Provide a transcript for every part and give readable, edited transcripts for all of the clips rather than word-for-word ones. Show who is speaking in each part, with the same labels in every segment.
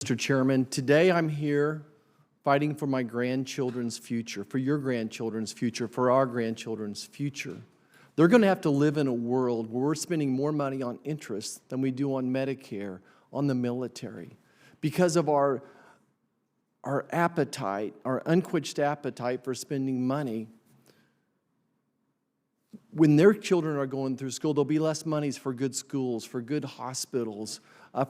Speaker 1: Mr. Chairman, today I'm here fighting for my grandchildren's future, for your grandchildren's future, for our grandchildren's future. They're going to have to live in a world where we're spending more money on interest than we do on Medicare, on the military, because of our appetite, our unquenched appetite for spending money. When their children are going through school, there'll be less monies for good schools, for good hospitals,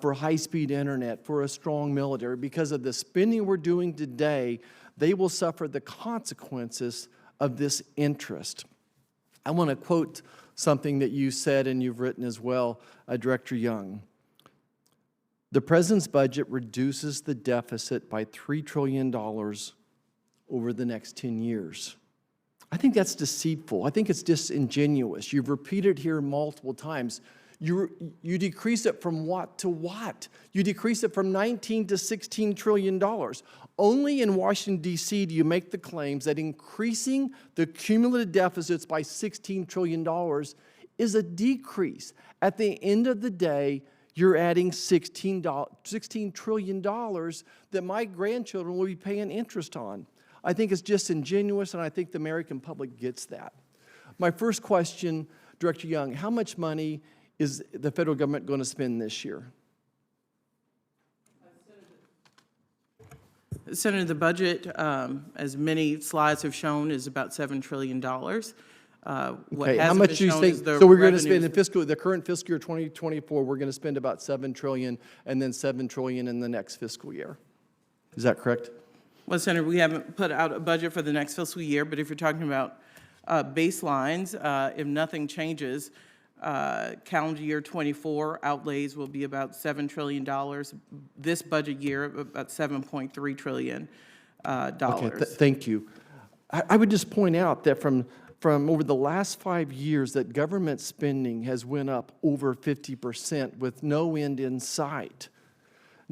Speaker 1: for high-speed internet, for a strong military. Because of the spending we're doing today, they will suffer the consequences of this interest. I want to quote something that you said and you've written as well, Director Young. The President's budget reduces the deficit by $3 trillion over the next 10 years. I think that's deceitful. I think it's disingenuous. You've repeated here multiple times. You decrease it from what to what? You decrease it from $19 to $16 trillion. Only in Washington, D.C. do you make the claims that increasing the cumulative deficits by $16 trillion is a decrease. At the end of the day, you're adding $16 trillion that my grandchildren will be paying interest on. I think it's disingenuous, and I think the American public gets that. My first question, Director Young, how much money is the federal government going to spend this year?
Speaker 2: Senator, the budget, as many slides have shown, is about $7 trillion.
Speaker 1: Okay, how much do you think? So we're going to spend in the current fiscal year 2024, we're going to spend about $7 trillion and then $7 trillion in the next fiscal year. Is that correct?
Speaker 2: Well, Senator, we haven't put out a budget for the next fiscal year, but if you're talking about baselines, if nothing changes, calendar year 24 outlays will be about $7 trillion. This budget year, about $7.3 trillion.
Speaker 1: Okay, thank you. I would just point out that from over the last 5 years that government spending has went up over 50% with no end in sight.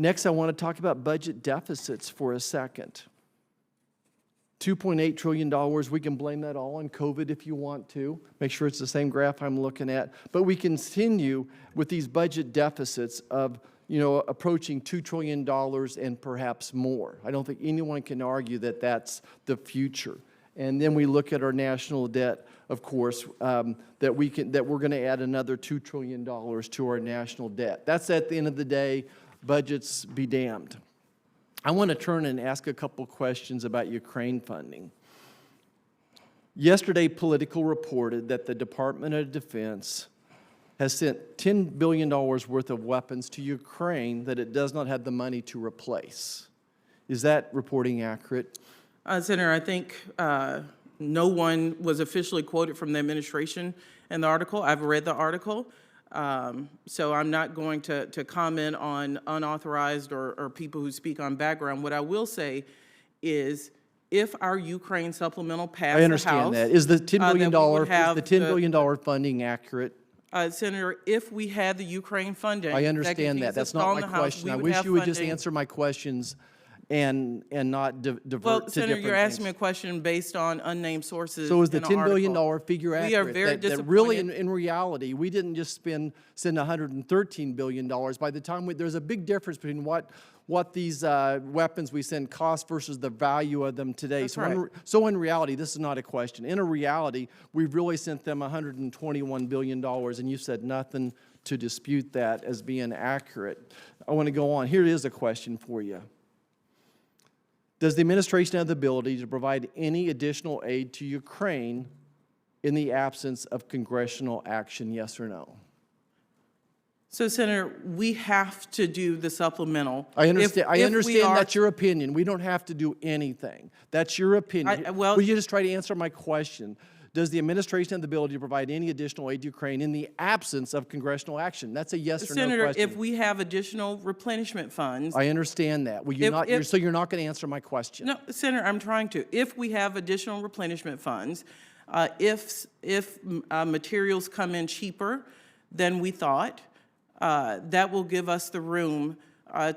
Speaker 1: Next, I want to talk about budget deficits for a second. $2.8 trillion, we can blame that all on COVID if you want to. Make sure it's the same graph I'm looking at. But we continue with these budget deficits of, approaching $2 trillion and perhaps more. I don't think anyone can argue that that's the future. And then we look at our national debt, of course, that we're going to add another $2 trillion to our national debt. That's at the end of the day. Budgets be damned. I want to turn and ask a couple questions about Ukraine funding. Yesterday, Politico reported that the Department of Defense has sent $10 billion worth of weapons to Ukraine that it does not have the money to replace. Is that reporting accurate?
Speaker 2: Senator, I think no one was officially quoted from the administration in the article. I've read the article. So I'm not going to comment on unauthorized or people who speak on background. What I will say is if our Ukraine supplemental passed
Speaker 1: I understand
Speaker 2: the House,
Speaker 1: that. Is the $10 billion funding accurate?
Speaker 2: Senator, if we had the Ukraine funding,
Speaker 1: I understand that. That's not my question. I wish you would just answer my questions and not divert to
Speaker 2: Well,
Speaker 1: different
Speaker 2: Senator, you're asking me
Speaker 1: things.
Speaker 2: a question based on unnamed sources.
Speaker 1: So is the
Speaker 2: in
Speaker 1: $10 billion
Speaker 2: article.
Speaker 1: figure accurate?
Speaker 2: We are very
Speaker 1: that
Speaker 2: disappointed.
Speaker 1: really, in reality, we didn't just send $113 billion. By the time there's a big difference between what these weapons we send cost versus the value of them today.
Speaker 2: That's
Speaker 1: so,
Speaker 2: right.
Speaker 1: so in reality, this is not a question. In a reality, we've really sent them $121 billion, and you said nothing to dispute that as being accurate. I want to go on. Here is a question for you. Does the administration have the ability to provide any additional aid to Ukraine in the absence of congressional action, yes or no?
Speaker 2: So, Senator, we have to do the supplemental.
Speaker 1: I understand. I understand that's your opinion. We don't have to do anything. That's your opinion. Will you just try to answer my question? Does the administration have the ability to provide any additional aid to Ukraine in the absence of congressional action? That's a yes or no question.
Speaker 2: Senator, if we have additional replenishment funds.
Speaker 1: I understand that. Will you so you're not going to answer my question?
Speaker 2: No, Senator, I'm trying to. If we have additional replenishment funds, if materials come in cheaper than we thought, that will give us the room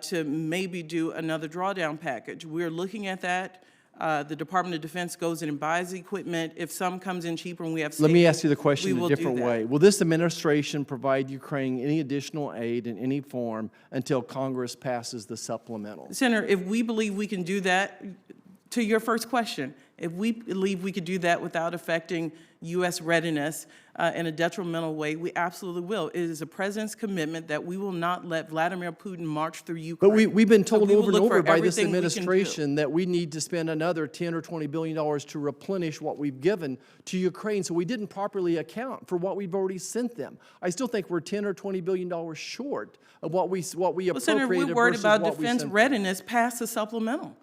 Speaker 2: to maybe do another drawdown package. We're looking at that. The Department of Defense goes in and buys equipment. If some comes in cheaper and we have
Speaker 1: Let me
Speaker 2: savings,
Speaker 1: ask you the
Speaker 2: we
Speaker 1: question
Speaker 2: will
Speaker 1: a
Speaker 2: do
Speaker 1: different
Speaker 2: that.
Speaker 1: way. Will this administration provide Ukraine any additional aid in any form until Congress passes the supplemental?
Speaker 2: Senator, if we believe we can do that, to your first question, if we believe we could do that without affecting U.S. readiness in a detrimental way, we absolutely will. It is the president's commitment that we will not let Vladimir Putin march through Ukraine.
Speaker 1: But we've been
Speaker 2: So
Speaker 1: told
Speaker 2: we will
Speaker 1: over and
Speaker 2: look for
Speaker 1: over by this
Speaker 2: everything we can do.
Speaker 1: administration that we need to spend another $10 or $20 billion to replenish what we've given to Ukraine. So we didn't properly account for what we've already sent them. I still think we're $10 or $20 billion short of what we
Speaker 2: Well,
Speaker 1: appropriated
Speaker 2: Senator, we're worried
Speaker 1: versus
Speaker 2: about
Speaker 1: what we
Speaker 2: defense
Speaker 1: sent.
Speaker 2: readiness past the supplemental.